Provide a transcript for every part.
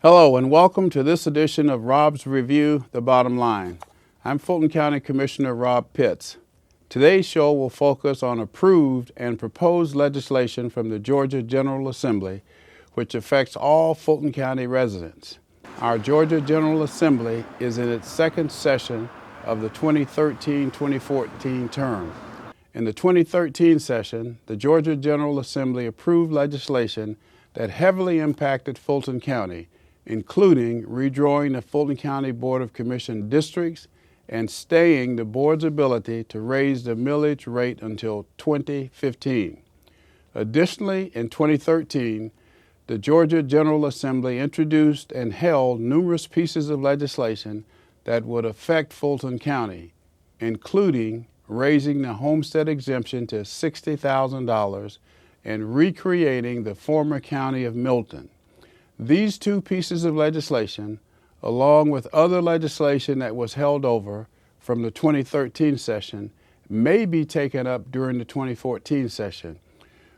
Hello and welcome to this edition of Robb's Review, The Bottom Line. I'm Fulton County Commissioner Robb Pitts. Today's show will focus on approved and proposed legislation from the Georgia General Assembly, which affects all Fulton County residents. Our Georgia General Assembly is in its second session of the 2013-2014 term. In the 2013 session, the Georgia General Assembly approved legislation that heavily impacted Fulton County, including redrawing the Fulton County Board of Commission districts and staying the board's ability to raise the millage rate until 2015. Additionally, in 2013, the Georgia General Assembly introduced and held numerous pieces of legislation that would affect Fulton County, including raising the homestead exemption to $60,000 and recreating the former county of Milton. These two pieces of legislation, along with other legislation that was held over from the 2013 session, may be taken up during the 2014 session.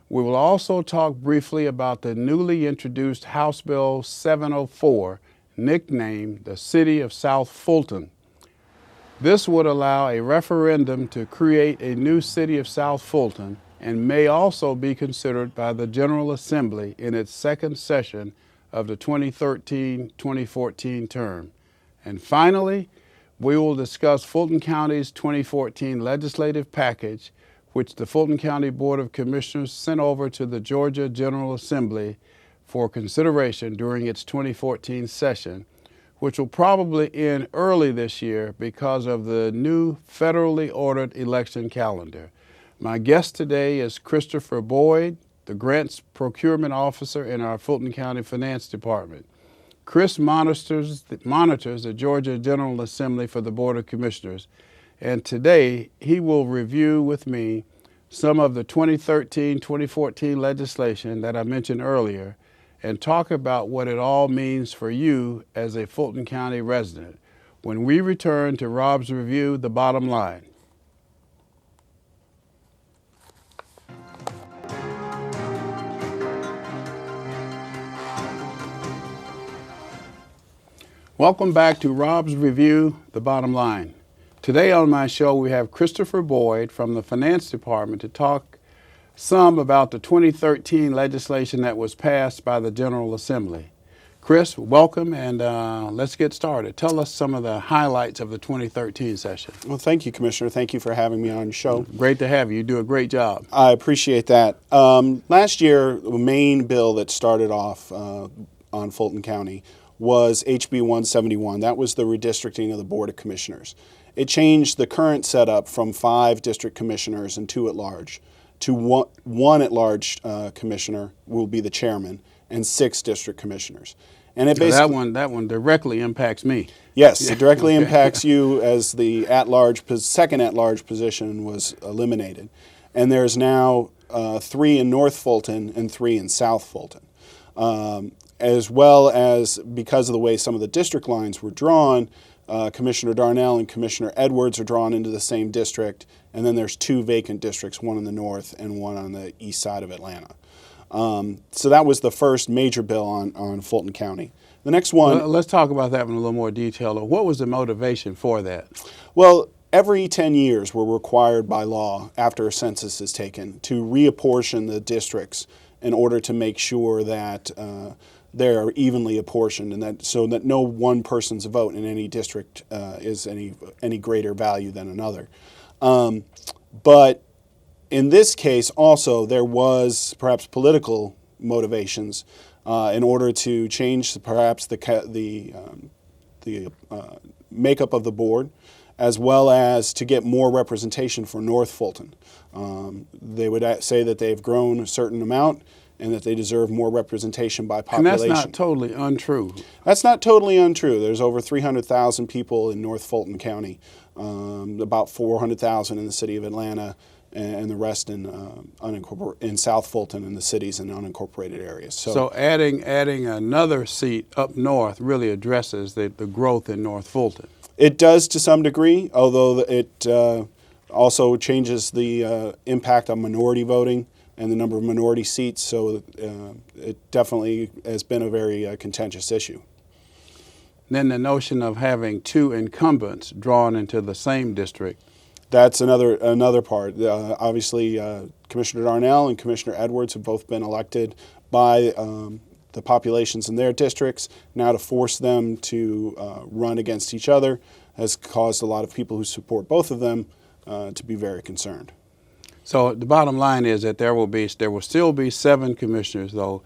We will also talk briefly about the newly introduced House Bill 704, nicknamed the City of South Fulton. This would allow a referendum to create a new City of South Fulton and may also be considered by the General Assembly in its second session of the 2013-2014 term. And finally, we will discuss Fulton County's 2014 legislative package, which the Fulton County Board of Commissioners sent over to the Georgia General Assembly for consideration during its 2014 session, which will probably end early this year because of the new federally ordered election calendar. My guest today is Christopher Boyd, the Grants Procurement Officer in our Fulton County Finance Department. Chris monitors the Georgia General Assembly for the Board of Commissioners, and today he will review with me some of the 2013-2014 legislation that I mentioned earlier and talk about what it all means for you as a Fulton County resident. When we return to Robb's Review, The Bottom Line. Welcome back to Robb's Review, The Bottom Line. Today on my show we have Christopher Boyd from the Finance Department to talk some about the 2013 legislation that was passed by the General Assembly. Chris, welcome, and let's get started. Tell us some of the highlights of the 2013 session. Well, thank you, Commissioner. Thank you for having me on your show. Great to have you. You do a great job. I appreciate that. Last year, the main bill that started off on Fulton County was HB 171. That was the redistricting of the Board of Commissioners. It changed the current setup from 5 district commissioners and 2 at large to one at large commissioner will be the chairman and 6 district commissioners. And it basically, that one directly impacts me. Yes, it directly impacts you as the second at-large position was eliminated. And there's now 3 in North Fulton and 3 in South Fulton. As well as, because of the way some of the district lines were drawn, Commissioner Darnell and Commissioner Edwards are drawn into the same district, and then there's 2 vacant districts, one in the north and one on the east side of Atlanta. So that was the first major bill on Fulton County. The next one... Let's talk about that in a little more detail. What was the motivation for that? Well, every 10 years we're required by law, after a census is taken, to reapportion the districts in order to make sure that they're evenly apportioned, and so that no one person's vote in any district is any greater value than another. But in this case, also there was perhaps political motivations in order to change perhaps the makeup of the board, as well as to get more representation for North Fulton. They would say that they've grown a certain amount and that they deserve more representation by population. And that's not totally untrue. That's not totally untrue. There's over 300,000 people in North Fulton County, about 400,000 in the city of Atlanta, and the rest in South Fulton and the cities and unincorporated areas. So adding another seat up north really addresses the growth in North Fulton. It does to some degree, although it also changes the impact on minority voting and the number of minority seats, so it definitely has been a very contentious issue. Then the notion of having two incumbents drawn into the same district. That's another part. Obviously, Commissioner Darnell and Commissioner Edwards have both been elected by the populations in their districts. Now to force them to run against each other has caused a lot of people who support both of them to be very concerned. So the bottom line is that there will still be 7 commissioners, though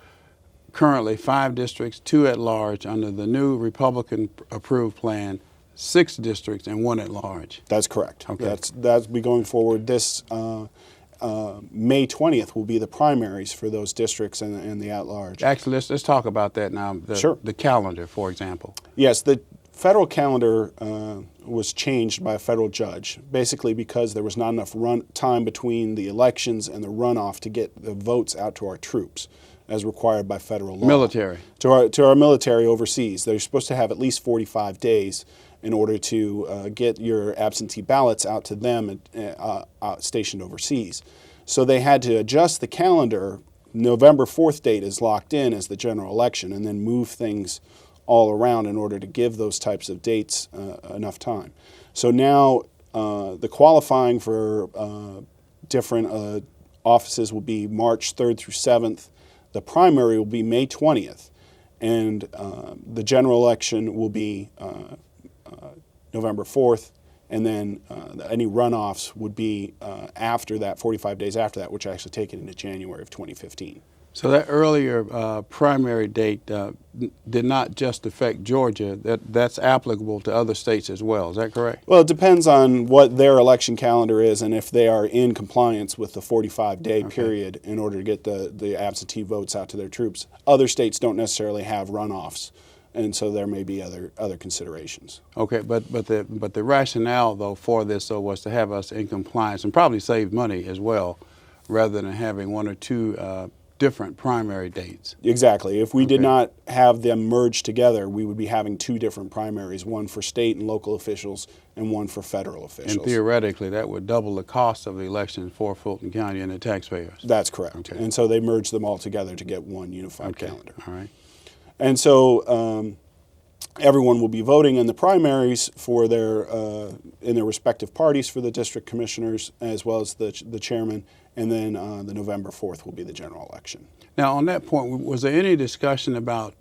currently 5 districts, 2 at large under the new Republican approved plan, 6 districts and 1 at large. That's correct. Okay. That's be going forward. This May 20th will be the primaries for those districts and the at large. Actually, let's talk about that now. Sure. The calendar, for example. Yes, the federal calendar was changed by a federal judge, basically because there was not enough time between the elections and the runoff to get the votes out to our troops, as required by federal law. Military. To our military overseas. They're supposed to have at least 45 days in order to get your absentee ballots out to them stationed overseas. So they had to adjust the calendar. November 4th date is locked in as the general election, and then move things all around in order to give those types of dates enough time. So now the qualifying for different offices will be March 3rd through 7th. The primary will be May 20th, and the general election will be November 4th, and then any runoffs would be after that, 45 days after that, which actually take it into January of 2015. So that earlier primary date did not just affect Georgia. That's applicable to other states as well. Is that correct? Well, it depends on what their election calendar is and if they are in compliance with the 45-day period in order to get the absentee votes out to their troops. Other states don't necessarily have runoffs, and so there may be other considerations. Okay, but the rationale though for this was to have us in compliance and probably save money as well, rather than having 1 or 2 different primary dates. Exactly. If we did not have them merged together, we would be having 2 different primaries, one for state and local officials and one for federal officials. And theoretically, that would double the cost of the election for Fulton County and the taxpayers. That's correct. Okay. And so they merged them all together to get one unified calendar. All right. And so everyone will be voting in the primaries for in their respective parties for the district commissioners, as well as the chairman, and then the November 4th will be the general election. Now, on that point, was there any discussion about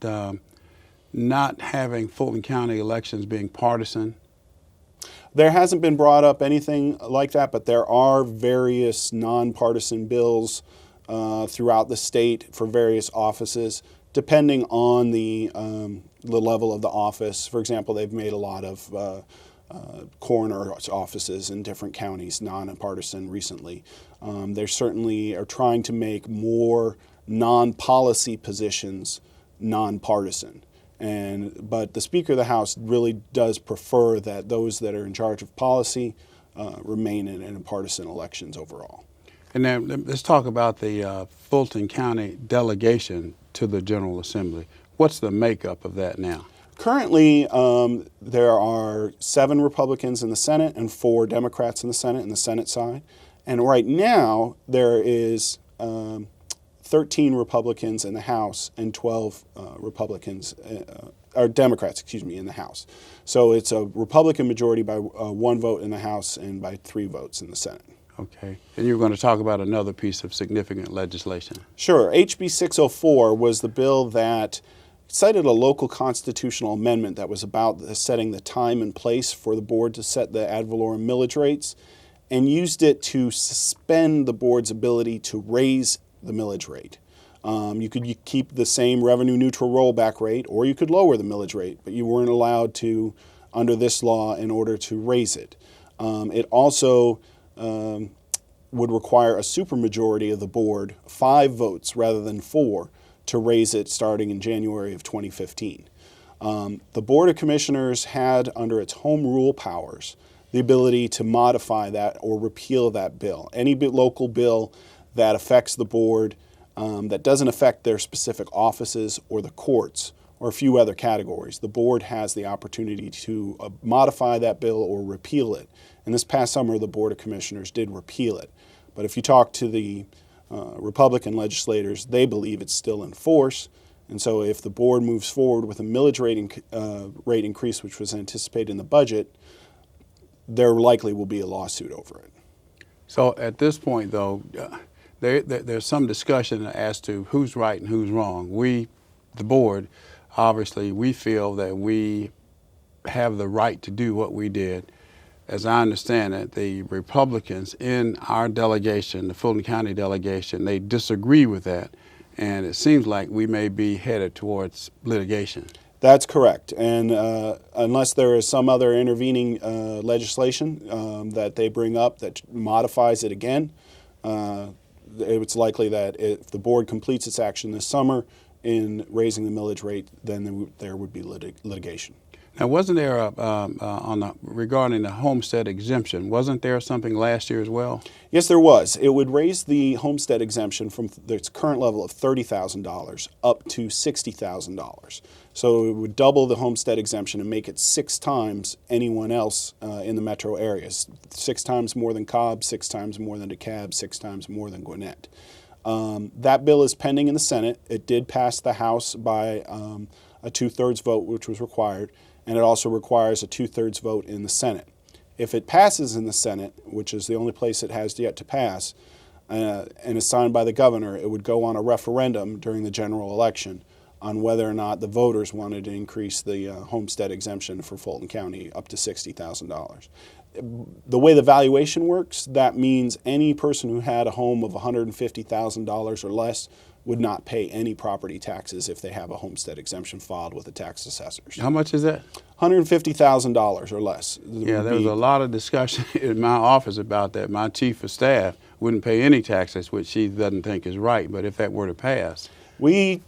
not having Fulton County elections being partisan? There hasn't been brought up anything like that, but there are various nonpartisan bills throughout the state for various offices, depending on the level of the office. For example, they've made a lot of coroner's offices in different counties nonpartisan recently. They certainly are trying to make more non-policy positions nonpartisan. But the Speaker of the House really does prefer that those that are in charge of policy remain in partisan elections overall. And then let's talk about the Fulton County delegation to the General Assembly. What's the makeup of that now? Currently, there are 7 Republicans in the Senate and 4 Democrats in the Senate side. And right now, there is 13 Republicans in the House and 12 Democrats, in the House. So it's a Republican majority by 1 vote in the House and by 3 votes in the Senate. Okay. And you're going to talk about another piece of significant legislation. Sure. HB 604 was the bill that cited a local constitutional amendment that was about setting the time and place for the board to set the ad valorem millage rates, and used it to suspend the board's ability to raise the millage rate. You could keep the same revenue neutral rollback rate, or you could lower the millage rate, but you weren't allowed to under this law in order to raise it. It also would require a supermajority of the board, 5 votes rather than 4, to raise it starting in January of 2015. The Board of Commissioners had, under its home rule powers, the ability to modify that or repeal that bill. Any local bill that affects the board, that doesn't affect their specific offices or the courts or a few other categories, the board has the opportunity to modify that bill or repeal it. And this past summer, the Board of Commissioners did repeal it. But if you talk to the Republican legislators, they believe it's still in force, And so if the board moves forward with a millage rate increase, which was anticipated in the budget, there likely will be a lawsuit over it. So at this point, though, there's some discussion as to who's right and who's wrong. We, the board, obviously, we feel that we have the right to do what we did. As I understand it, the Republicans in our delegation, the Fulton County delegation, they disagree with that. And it seems like we may be headed towards litigation. That's correct. And unless there is some other intervening legislation that they bring up that modifies it again, it's likely that if the board completes its action this summer in raising the millage rate, then there would be litigation. Now, wasn't there regarding the homestead exemption? Wasn't there something last year as well? Yes, there was. It would raise the homestead exemption from its current level of $30,000 up to $60,000. So it would double the homestead exemption and make it 6 times anyone else in the metro areas. 6 times more than Cobb, 6 times more than DeKalb, 6 times more than Gwinnett. That bill is pending in the Senate. It did pass the House by a 2/3 vote, which was required. And it also requires a 2/3 vote in the Senate. If it passes in the Senate, which is the only place it has yet to pass, and is signed by the governor, it would go on a referendum during the general election on whether or not the voters wanted to increase the homestead exemption for Fulton County up to $60,000. The way the valuation works, that means any person who had a home of $150,000 or less would not pay any property taxes if they have a homestead exemption filed with the tax assessors. How much is that? $150,000 or less. Yeah, there was a lot of discussion in my office about that. My chief of staff wouldn't pay any taxes, which she doesn't think is right, but if that were to pass. We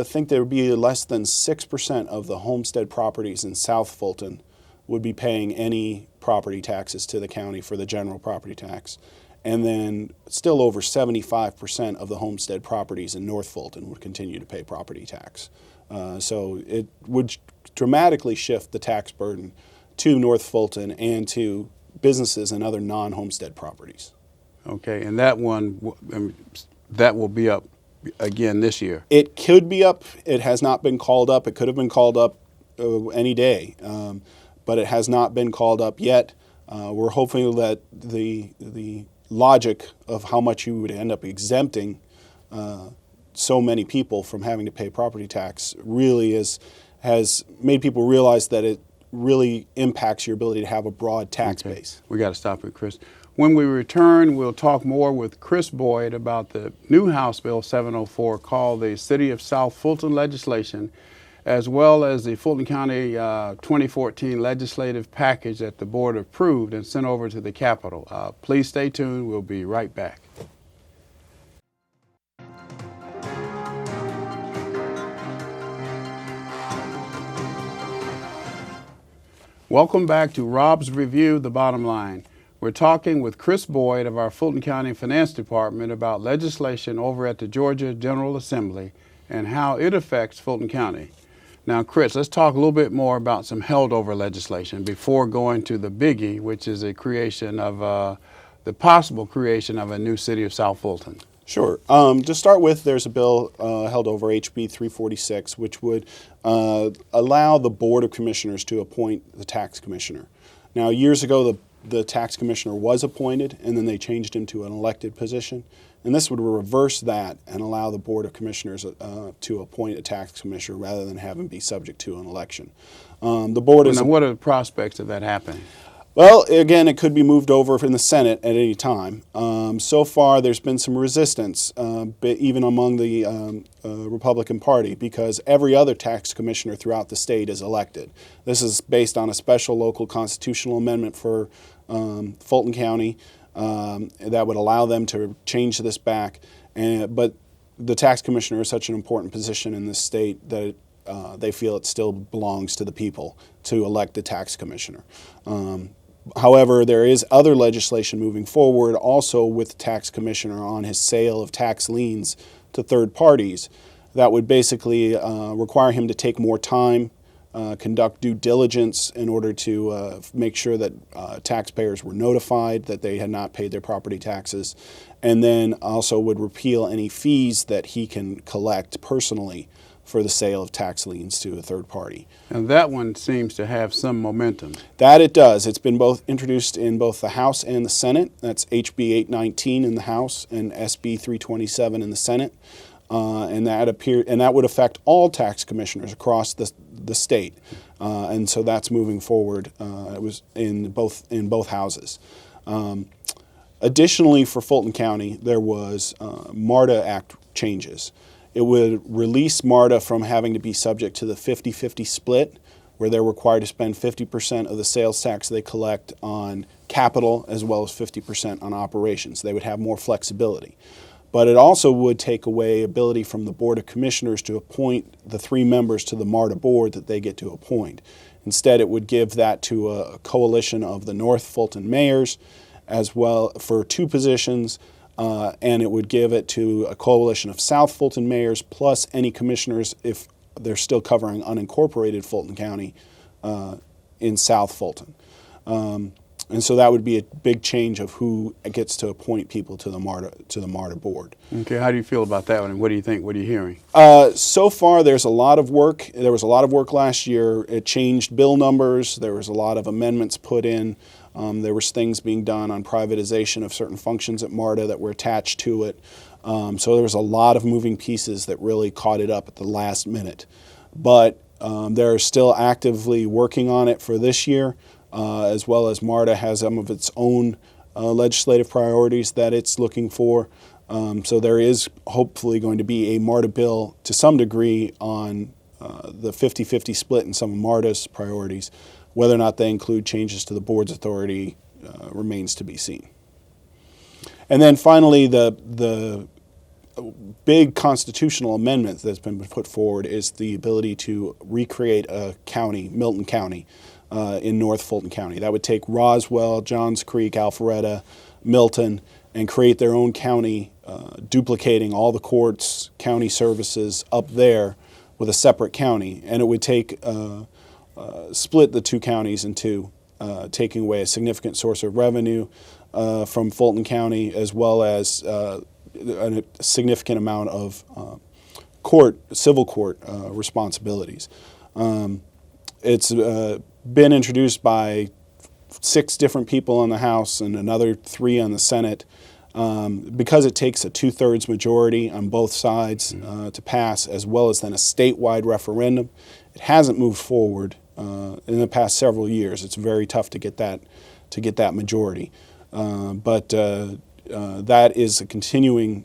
think there would be less than 6% of the homestead properties in South Fulton would be paying any property taxes to the county for the general property tax. And then still over 75% of the homestead properties in North Fulton would continue to pay property tax. So it would dramatically shift the tax burden to North Fulton and to businesses and other non-homestead properties. Okay, and that one, that will be up again this year. It could be up. It has not been called up. It could have been called up any day, but it has not been called up yet. We're hoping that the logic of how much you would end up exempting so many people from having to pay property tax really has made people realize that it really impacts your ability to have a broad tax base. We got to stop it, Chris. When we return, we'll talk more with Chris Boyd about the new House Bill 704 called the City of South Fulton legislation, as well as the Fulton County 2014 legislative package that the board approved and sent over to the Capitol. Please stay tuned. We'll be right back. Welcome back to Robb's Review, The Bottom Line. We're talking with Chris Boyd of our Fulton County Finance Department about legislation over at the Georgia General Assembly and how it affects Fulton County. Now, Chris, let's talk a little bit more about some held over legislation before going to the biggie, which is a creation of the possible creation of a new city of South Fulton. Sure. To start with, there's a bill held over, HB 346, which would allow the Board of Commissioners to appoint the tax commissioner. Now, years ago, the tax commissioner was appointed, and then they changed him to an elected position. And this would reverse that and allow the Board of Commissioners to appoint a tax commissioner rather than have him be subject to an election. The board is. Now, what are the prospects of that happening? Well, again, it could be moved over in the Senate at any time. So far, there's been some resistance, even among the Republican Party, because every other tax commissioner throughout the state is elected. This is based on a special local constitutional amendment for Fulton County that would allow them to change this back. But the tax commissioner is such an important position in this state that they feel it still belongs to the people to elect the tax commissioner. However, there is other legislation moving forward also with the tax commissioner on his sale of tax liens to third parties that would basically require him to take more time conduct due diligence in order to make sure that taxpayers were notified that they had not paid their property taxes, and then also would repeal any fees that he can collect personally for the sale of tax liens to a third party. And that one seems to have some momentum. That it does. It's been both introduced in both the House and the Senate. That's HB 819 in the House and SB 327 in the Senate. And that would affect all tax commissioners across the state. And so that's moving forward. It was in both houses. Additionally, for Fulton County, there was MARTA Act changes. It would release MARTA from having to be subject to the 50-50 split, where they're required to spend 50% of the sales tax they collect on capital as well as 50% on operations. They would have more flexibility. But it also would take away ability from the Board of Commissioners to appoint the 3 members to the MARTA board that they get to appoint. Instead, it would give that to a coalition of the North Fulton mayors as well for 2 positions, and it would give it to a coalition of South Fulton mayors plus any commissioners if they're still covering unincorporated Fulton County in South Fulton. And so that would be a big change of who gets to appoint people to the MARTA board. Okay, how do you feel about that one, and what do you think? What are you hearing? So far, there's a lot of work. There was a lot of work last year. It changed bill numbers. There was a lot of amendments put in. There was things being done on privatization of certain functions at MARTA that were attached to it. So there was a lot of moving pieces that really caught it up at the last minute. But they're still actively working on it for this year, as well as MARTA has some of its own legislative priorities that it's looking for. So there is hopefully going to be a MARTA bill to some degree on the 50-50 split in some of MARTA's priorities. Whether or not they include changes to the board's authority remains to be seen. And then finally, the big constitutional amendment that's been put forward is the ability to recreate a county, Milton County, in North Fulton County. That would take Roswell, Johns Creek, Alpharetta, Milton, and create their own county, duplicating all the courts, county services up there with a separate county. And it would take split the 2 counties in 2, taking away a significant source of revenue from Fulton County, as well as a significant amount of civil court responsibilities. It's been introduced by 6 different people in the House and another 3 on the Senate. Because it takes a 2/3 majority on both sides to pass, as well as then a statewide referendum, it hasn't moved forward in the past several years. It's very tough to get that majority, but that is a continuing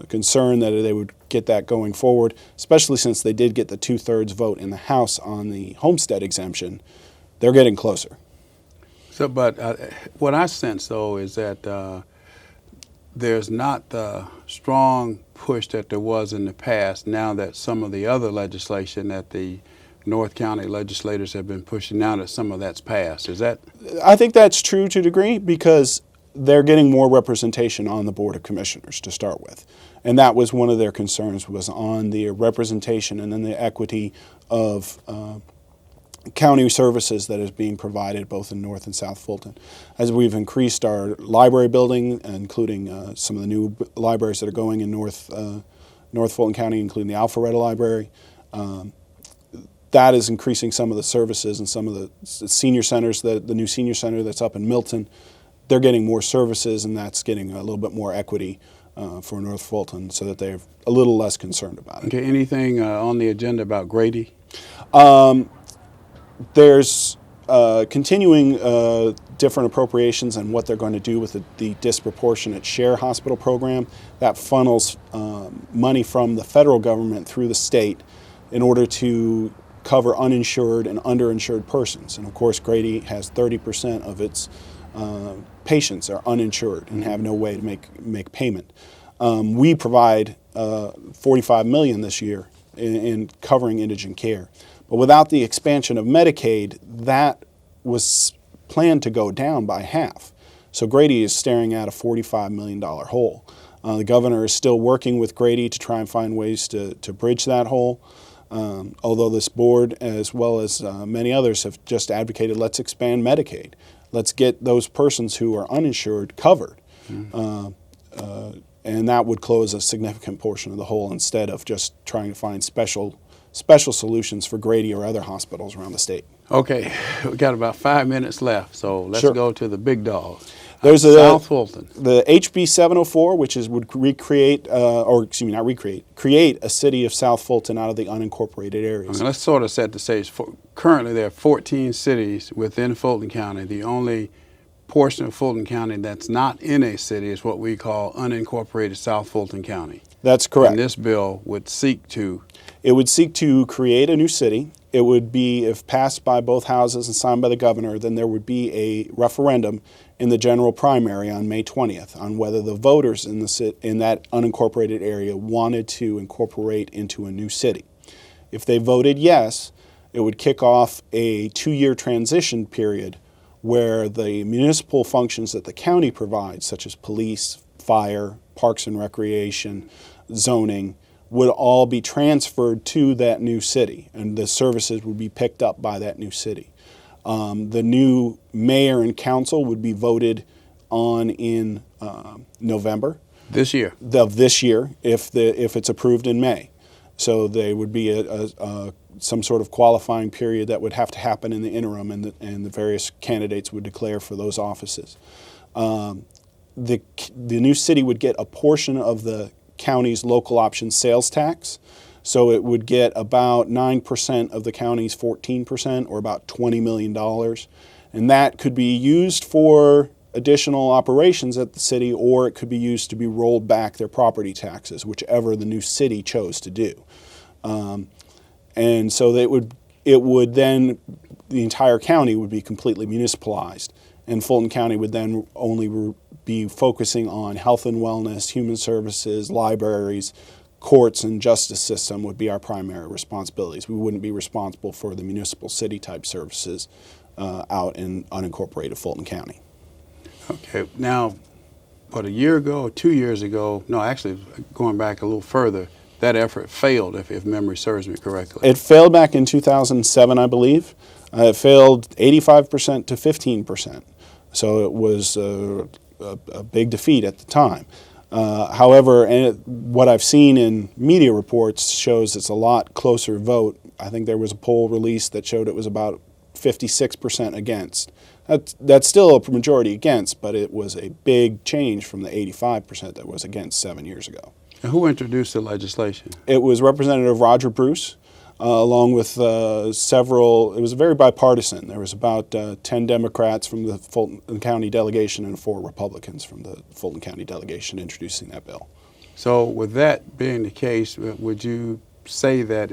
concern that they would get that going forward, especially since they did get the 2/3 vote in the House on the homestead exemption. They're getting closer. So, but what I sense though is that there's not the strong push that there was in the past. Now that some of the other legislation that the North County legislators have been pushing, now that some of that's passed. Is that? I think that's true to a degree because they're getting more representation on the Board of Commissioners to start with. And that was one of their concerns, was on the representation and then the equity of county services that is being provided both in North and South Fulton. As we've increased our library building, including some of the new libraries that are going in North Fulton County, including the Alpharetta Library, that is increasing some of the services, and some of the senior centers, the new senior center that's up in Milton, they're getting more services, and that's getting a little bit more equity for North Fulton, so that they're a little less concerned about it. Okay, anything on the agenda about Grady? There's continuing different appropriations and what they're going to do with the disproportionate share hospital program. That funnels money from the federal government through the state in order to cover uninsured and underinsured persons. And of course, Grady has 30% of its patients are uninsured and have no way to make payment. We provide $45 million this year in covering indigent care. But without the expansion of Medicaid, that was planned to go down by half. So Grady is staring at a $45 million hole. The governor is still working with Grady to try and find ways to bridge that hole. Although this board, as well as many others, have just advocated, let's expand Medicaid. Let's get those persons who are uninsured covered. And that would close a significant portion of the hole instead of just trying to find special solutions for Grady or other hospitals around the state. Okay, we got about 5 minutes left, so let's Sure. go to the big dog. There's South Fulton. The HB 704, which would create a city of South Fulton out of the unincorporated areas. Let's sort of set the stage. Currently, there are 14 cities within Fulton County. The only portion of Fulton County that's not in a city is what we call unincorporated South Fulton County. That's correct. And this bill would seek to? It would seek to create a new city. It would be, if passed by both houses and signed by the governor, then there would be a referendum in the general primary on May 20th on whether the voters in that unincorporated area wanted to incorporate into a new city. If they voted yes, it would kick off a 2-year transition period where the municipal functions that the county provides, such as police, fire, parks and recreation, zoning, would all be transferred to that new city, and the services would be picked up by that new city. The new mayor and council would be voted on in November This year? of this year, if it's approved in May. So there would be some sort of qualifying period that would have to happen in the interim, and the various candidates would declare for those offices. The new city would get a portion of the county's local option sales tax. So it would get about 9% of the county's 14%, or about $20 million. And that could be used for additional operations at the city, or it could be used to be rolled back their property taxes, whichever the new city chose to do. And so it would then, the entire county would be completely municipalized. And Fulton County would then only be focusing on health and wellness, human services, libraries, courts, and justice system would be our primary responsibilities. We wouldn't be responsible for the municipal city type services out in unincorporated Fulton County. Okay, now, what, a year ago, 2 years ago, no, actually going back a little further, that effort failed, if memory serves me correctly. It failed back in 2007, I believe. It failed 85% to 15%. So it was a big defeat at the time. However, what I've seen in media reports shows it's a lot closer vote. I think there was a poll released that showed it was about 56% against. That's still a majority against, but it was a big change from the 85% that was against 7 years ago. And who introduced the legislation? It was Representative Roger Bruce, along with several. It was very bipartisan. There was about 10 Democrats from the Fulton County delegation and 4 Republicans from the Fulton County delegation introducing that bill. So with that being the case, would you say that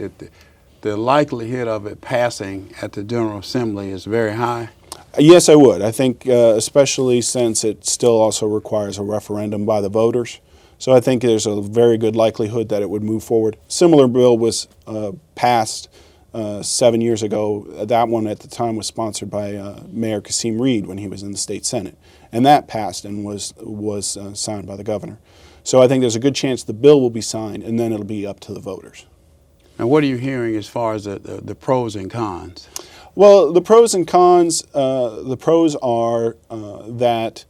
the likelihood of it passing at the General Assembly is very high? Yes, I would. I think especially since it still also requires a referendum by the voters. So I think there's a very good likelihood that it would move forward. Similar bill was passed 7 years ago. That one at the time was sponsored by Mayor Kasim Reed when he was in the state Senate. And that passed and was signed by the governor. So I think there's a good chance the bill will be signed, and then it'll be up to the voters. And what are you hearing as far as the pros and cons? Well, the pros and cons, the pros are that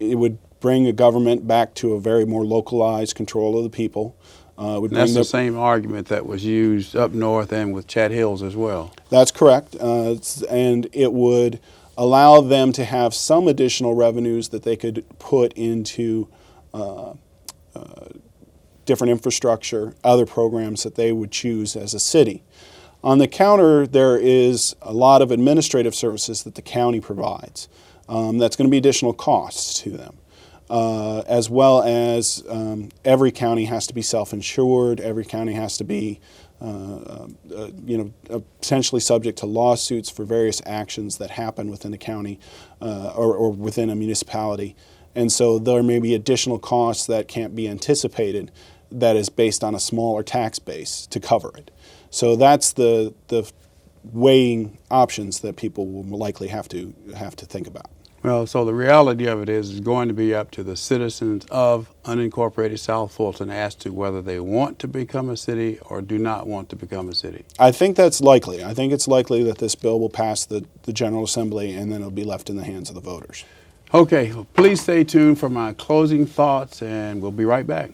it would bring a government back to a very more localized control of the people. That's the same argument that was used up north and with Chat Hills as well. That's correct. And it would allow them to have some additional revenues that they could put into different infrastructure, other programs that they would choose as a city. On the counter, there is a lot of administrative services that the county provides. That's going to be additional costs to them. As well as every county has to be self-insured. Every county has to be, potentially subject to lawsuits for various actions that happen within the county or within a municipality. And so there may be additional costs that can't be anticipated that is based on a smaller tax base to cover it. So that's the weighing options that people will likely have to think about. Well, so the reality of it is it's going to be up to the citizens of unincorporated South Fulton as to whether they want to become a city or do not want to become a city. I think that's likely. I think it's likely that this bill will pass the General Assembly and then it'll be left in the hands of the voters. Okay, well, please stay tuned for my closing thoughts, and we'll be right back.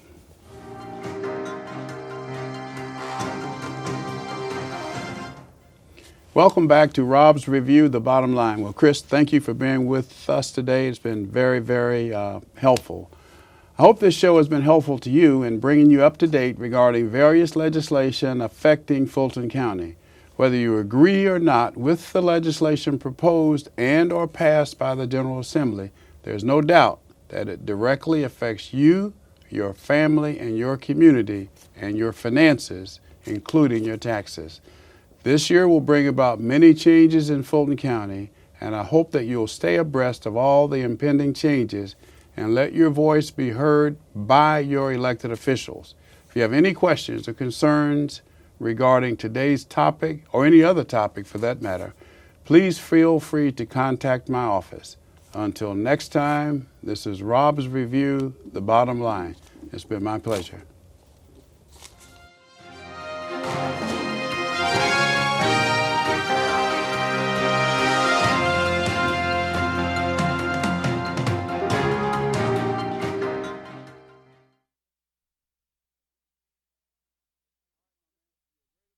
Welcome back to Robb's Review, The Bottom Line. Well, Chris, thank you for being with us today. It's been very, very helpful. I hope this show has been helpful to you in bringing you up to date regarding various legislation affecting Fulton County. Whether you agree or not with the legislation proposed and or passed by the General Assembly, there's no doubt that it directly affects you, your family, and your community, and your finances, including your taxes. This year will bring about many changes in Fulton County, and I hope that you'll stay abreast of all the impending changes and let your voice be heard by your elected officials. If you have any questions or concerns regarding today's topic, or any other topic for that matter, please feel free to contact my office. Until next time, this is Robb's Review, The Bottom Line. It's been my pleasure.